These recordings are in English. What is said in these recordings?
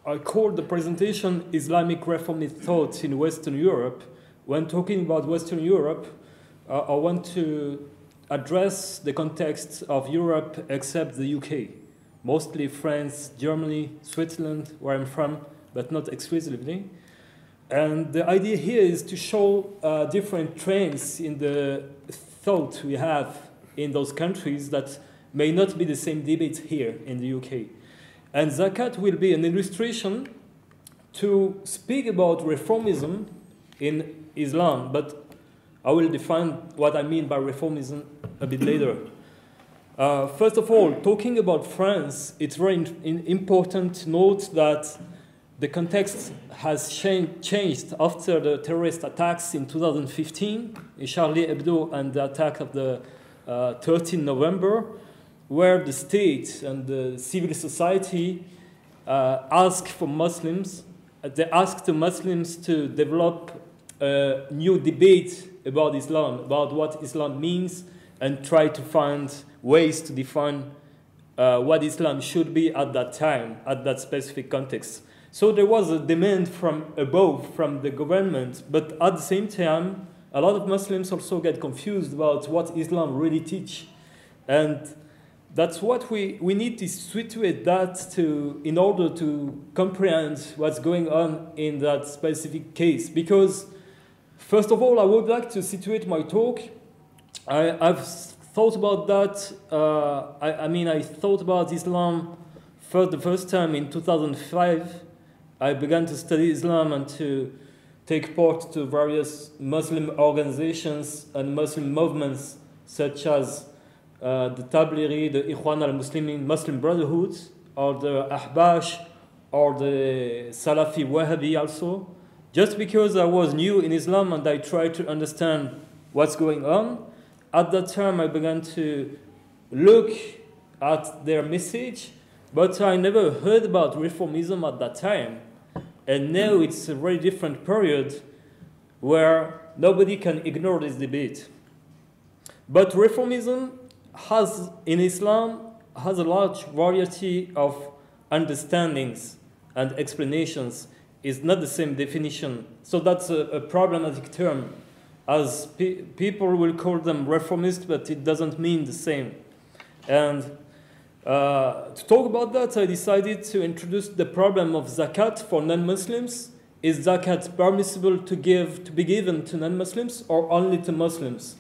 I called the presentation Islamic Reformist Thoughts in Western Europe. When talking about Western Europe, I want to address the context of Europe except the UK. Mostly France, Germany, Switzerland, where I'm from, but not exclusively. And the idea here is to show different trends in the thought we have in those countries that may not be the same debate here in the UK. And Zakat will be an illustration to speak about reformism in Islam, but I will define what I mean by reformism a bit later. First of all, talking about France, it's very important to note that the context has changed after the terrorist attacks in 2015, in Charlie Hebdo and the attack of the 13 November, where the state and the civil society asked for Muslims, they asked the Muslims to develop a new debate about Islam, about what Islam means, and try to find ways to define what Islam should be at that time, at that specific context. So there was a demand from above, from the government, but at the same time, a lot of Muslims also get confused about what Islam really teach. And that's what we need to situate that in order to comprehend what's going on in that specific case. Because, first of all, I would like to situate my talk. I've thought about that. I thought about Islam for the first time in 2005. I began to study Islam and to take part to various Muslim organizations and Muslim movements, such as the Tablighi, the Ikhwan al-Muslimin, Muslim Brotherhood, or the Ahbash, or the Salafi Wahhabi also. Just because I was new in Islam and I tried to understand what's going on, at that time I began to look at their message, but I never heard about reformism at that time. And now it's a very different period where nobody can ignore this debate. But reformism in Islam has a large variety of understandings and explanations. It's not the same definition. So that's a problematic term, as people will call them reformist, but it doesn't mean the same. And to talk about that, I decided to introduce the problem of zakat for non-Muslims. Is zakat permissible to be given to non-Muslims or only to Muslims?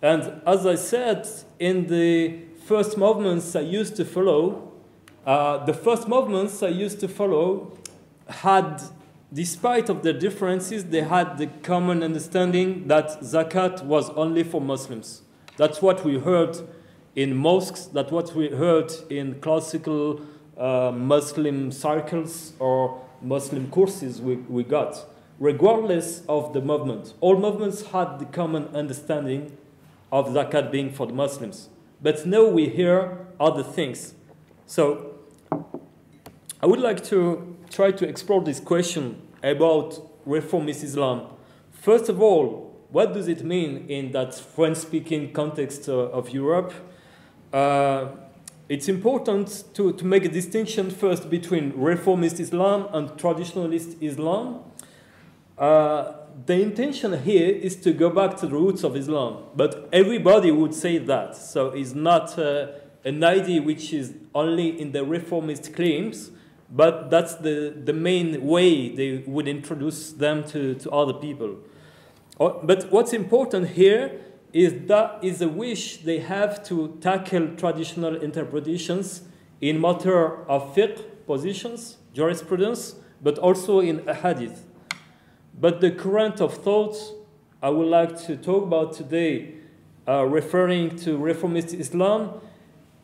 And as I said, in the first movements I used to follow, had, despite of their differences, they had the common understanding that zakat was only for Muslims. That's what we heard in mosques, that's what we heard in classical Muslim circles or Muslim courses we got, regardless of the movement. All movements had the common understanding of zakat being for the Muslims. But now we hear other things. So I would like to try to explore this question about reformist Islam. First of all, what does it mean in that French-speaking context of Europe? It's important to make a distinction first between reformist Islam and traditionalist Islam. The intention here is to go back to the roots of Islam, but everybody would say that. So it's not an idea which is only in the reformist claims, but that's the main way they would introduce them to other people. But what's important here is a wish they have to tackle traditional interpretations in matter of fiqh positions, jurisprudence, but also in ahadith. But the current of thought I would like to talk about today, referring to reformist Islam,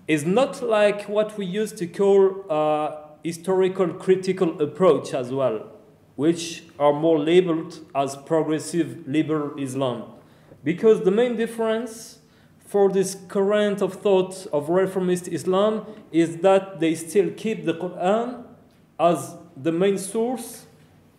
is not like what we used to call historical critical approach as well, which are more labeled as progressive liberal Islam. Because the main difference for this current of thought of reformist Islam is that they still keep the Quran as the main source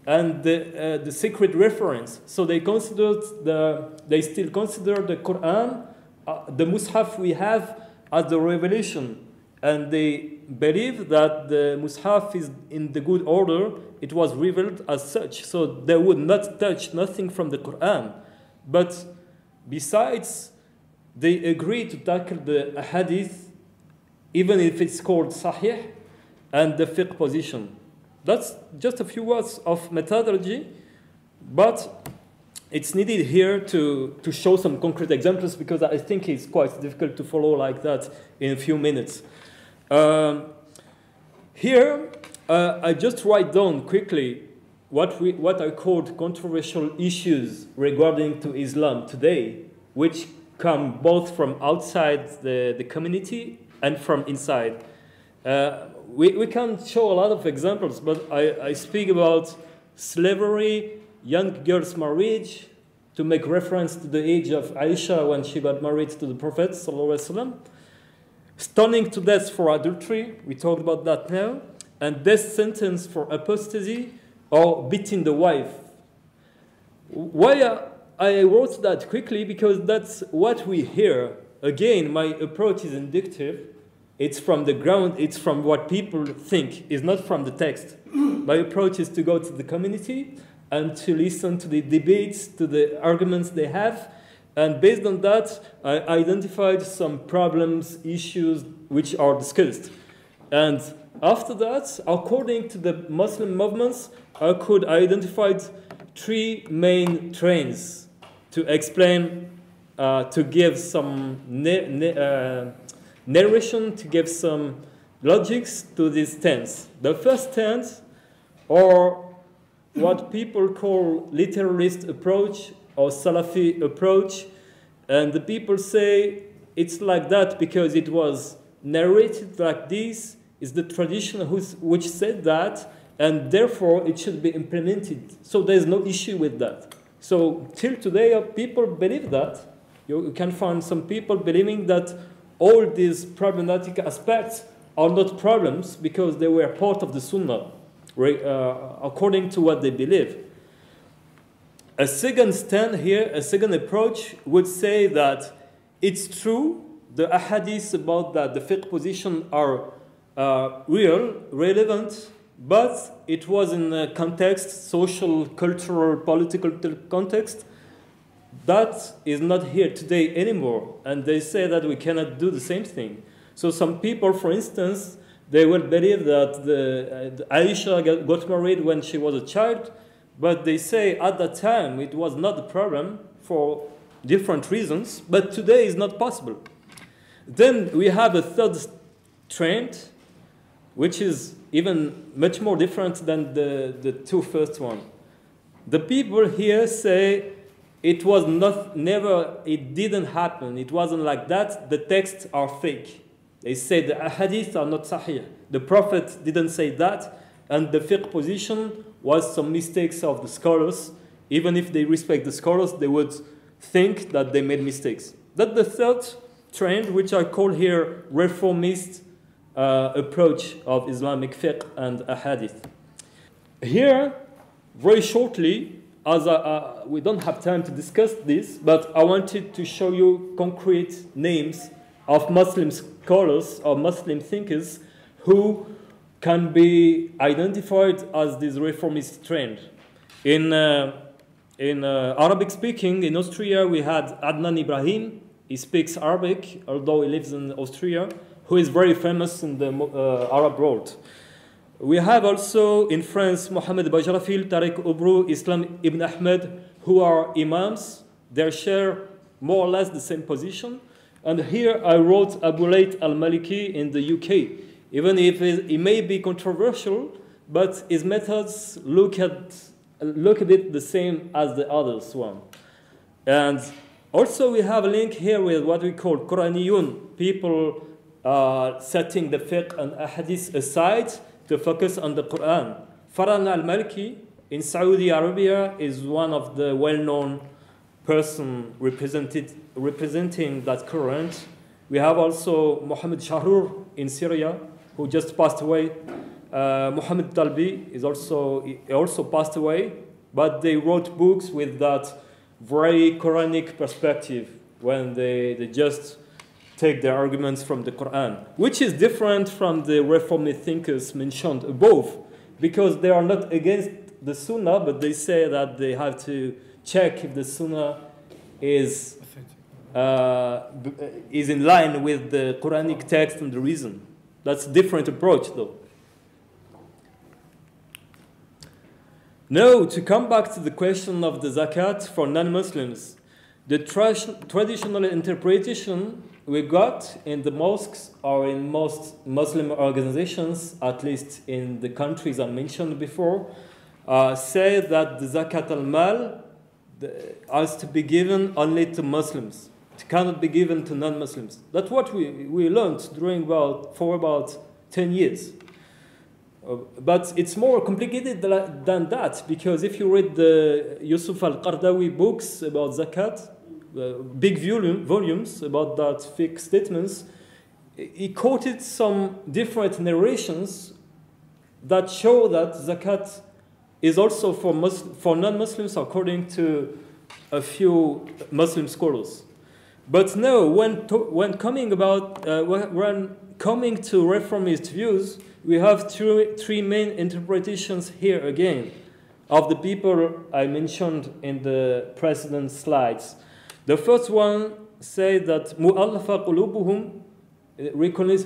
and the sacred reference. So they still consider the Quran, the Mus'haf we have, as the revelation. and they believe that the Mus'haf is in the good order. It was revealed as such, so they would not touch nothing from the Quran. But besides, they agree to tackle the hadith, even if it's called Sahih, and the fiqh position. That's just a few words of methodology, but it's needed here to show some concrete examples, because I think it's quite difficult to follow like that in a few minutes. Here, I just write down quickly what I called controversial issues regarding to Islam today, which come both from outside the community and from inside. We can show a lot of examples, but I speak about slavery, young girls' marriage, to make reference to the age of Aisha when she got married to the Prophet ﷺ. Stoning to death for adultery, we talked about that now, and death sentence for apostasy or beating the wife. Why I wrote that quickly? Because that's what we hear. Again, my approach is inductive. It's from the ground, it's from what people think, it's not from the text. My approach is to go to the community and to listen to the debates, to the arguments they have. And based on that, I identified some problems, issues which are discussed. And after that, according to the Muslim movements, I could identify 3 main trends to explain, to give some narration, to give some logics to these stance. The first stance, or what people call literalist approach or Salafi approach, and the people say it's like that because it was narrated like this, is the tradition which said that, and therefore it should be implemented. So there's no issue with that. So till today, people believe that. You can find some people believing that all these problematic aspects are not problems because they were part of the Sunnah, according to what they believe. A second stand here, a second approach would say that it's true, the ahadith about that the fiqh position are real, relevant, but it was in a context, social, cultural, political context, that is not here today anymore. And they say that we cannot do the same thing. So some people, for instance, they will believe that the Aisha got married when she was a child, but they say at that time it was not a problem for different reasons, but today is not possible. Then we have a third trend, which is even much more different than the 2 first ones. The people here say it was never, it didn't happen, it wasn't like that, the texts are fake. They say the ahadith are not sahih. The Prophet didn't say that, and the fiqh position was some mistakes of the scholars. Even if they respect the scholars, they would think that they made mistakes. That's the third trend, which I call here reformist approach of Islamic fiqh and ahadith. Here, very shortly, as we don't have time to discuss this, but I wanted to show you concrete names of Muslim scholars or Muslim thinkers who can be identified as this reformist trend. In Arabic speaking, in Austria, we had Adnan Ibrahim. He speaks Arabic, although he lives in Austria, who is very famous in the Arab world. We have also in France, Mohamed Bajrafil, Tariq Ubru, Islam Ibn Ahmed, who are imams. They share more or less the same position. And here I wrote Abu Layth al-Maliki in the UK. Even if it may be controversial, but his methods look a bit the same as the others one. And also we have a link here with what we call Quraniyun, people setting the fiqh and ahadith aside to focus on the Quran. Farhan al-Maliki in Saudi Arabia is one of the well-known person representing that current. We have also Muhammad Shahrur in Syria, who just passed away. Muhammad Talbi is also passed away, but they wrote books with that very Quranic perspective when they just take their arguments from the Quran, which is different from the Reformist thinkers mentioned above, because they are not against the Sunnah, but they say that they have to check if the Sunnah is in line with the Quranic text and the reason. That's a different approach, though. Now, to come back to the question of the zakat for non-Muslims, the traditional interpretation we got in the mosques or in most Muslim organizations, at least in the countries I mentioned before, say that the zakat al-mal has to be given only to Muslims. It cannot be given to non-Muslims. That's what we learned for about 10 years. But it's more complicated than that, because if you read the Yusuf al-Qardawi books about zakat, big volumes about that fake statements, he quoted some different narrations that show that zakat is also for non-Muslims, according to a few Muslim scholars. But no, when coming to reformist views, we have three main interpretations here again of the people I mentioned in the precedent slides. The first one says that mu'allafa qulubuhum,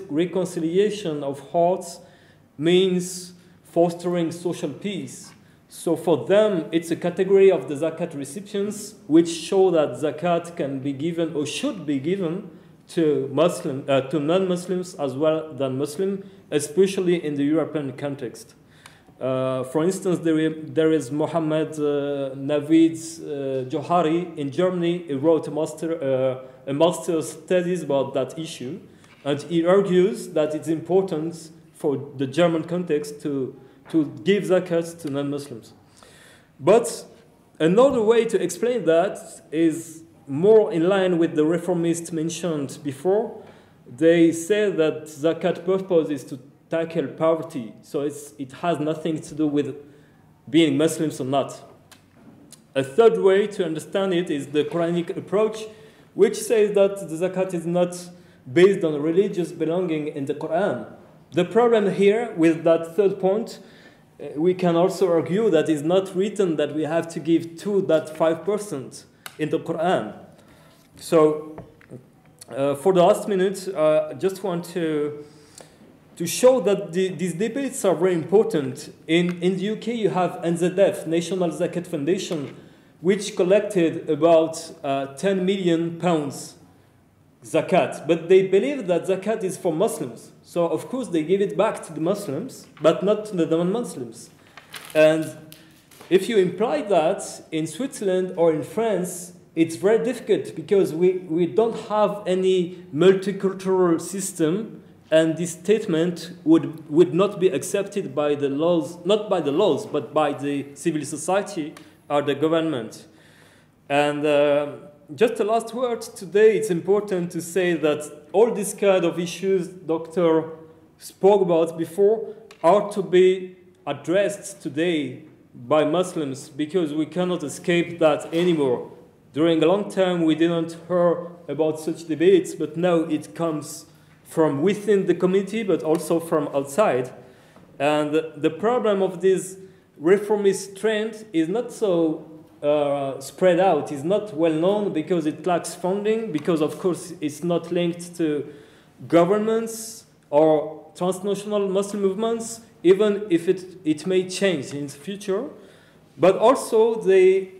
reconciliation of hearts, means fostering social peace. So for them, it's a category of the zakat recipients which show that zakat can be given or should be given to non-Muslims as well than Muslim, especially in the European context. For instance, there is Mohammed Navid Johari in Germany. He wrote a master's thesis about that issue, and he argues that it's important for the German context to give zakat to non-Muslims. But another way to explain that is more in line with the reformists mentioned before. They say that zakat purpose is to tackle poverty, so it has nothing to do with being Muslims or not. A third way to understand it is the Quranic approach, which says that the zakat is not based on religious belonging in the Quran. The problem here with that third point, we can also argue that it's not written that we have to give 2.5% in the Quran. So for the last minute, I just want to show that these debates are very important. In the UK, you have NZF, National Zakat Foundation, which collected about 10 million pounds zakat. But they believe that zakat is for Muslims. So, of course, they give it back to the Muslims, but not to the non-Muslims. And if you imply that in Switzerland or in France, it's very difficult because we don't have any multicultural system, and this statement would not be accepted by the laws, not by the laws, but by the civil society or the government. And just a last word, today it's important to say that all these kind of issues Dr. spoke about before are to be addressed today by Muslims, because we cannot escape that anymore. During a long time we didn't hear about such debates, but now it comes from within the community, but also from outside. And the problem of this reformist trend is not so spread out, is not well known because it lacks funding, because of course it's not linked to governments or transnational Muslim movements, even if it may change in the future. But also they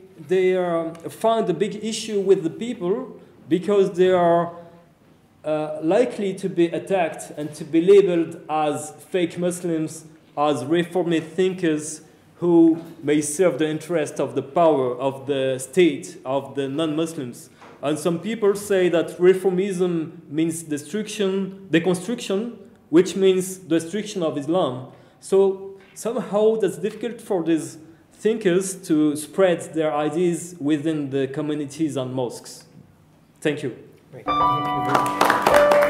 find a big issue with the people because they are likely to be attacked and to be labeled as fake Muslims, as reformist thinkers who may serve the interest of the power of the state, of the non-Muslims. And some people say that reformism means deconstruction, which means destruction of Islam. So somehow that's difficult for these thinkers to spread their ideas within the communities and mosques. Thank you. Great. Thank you very much.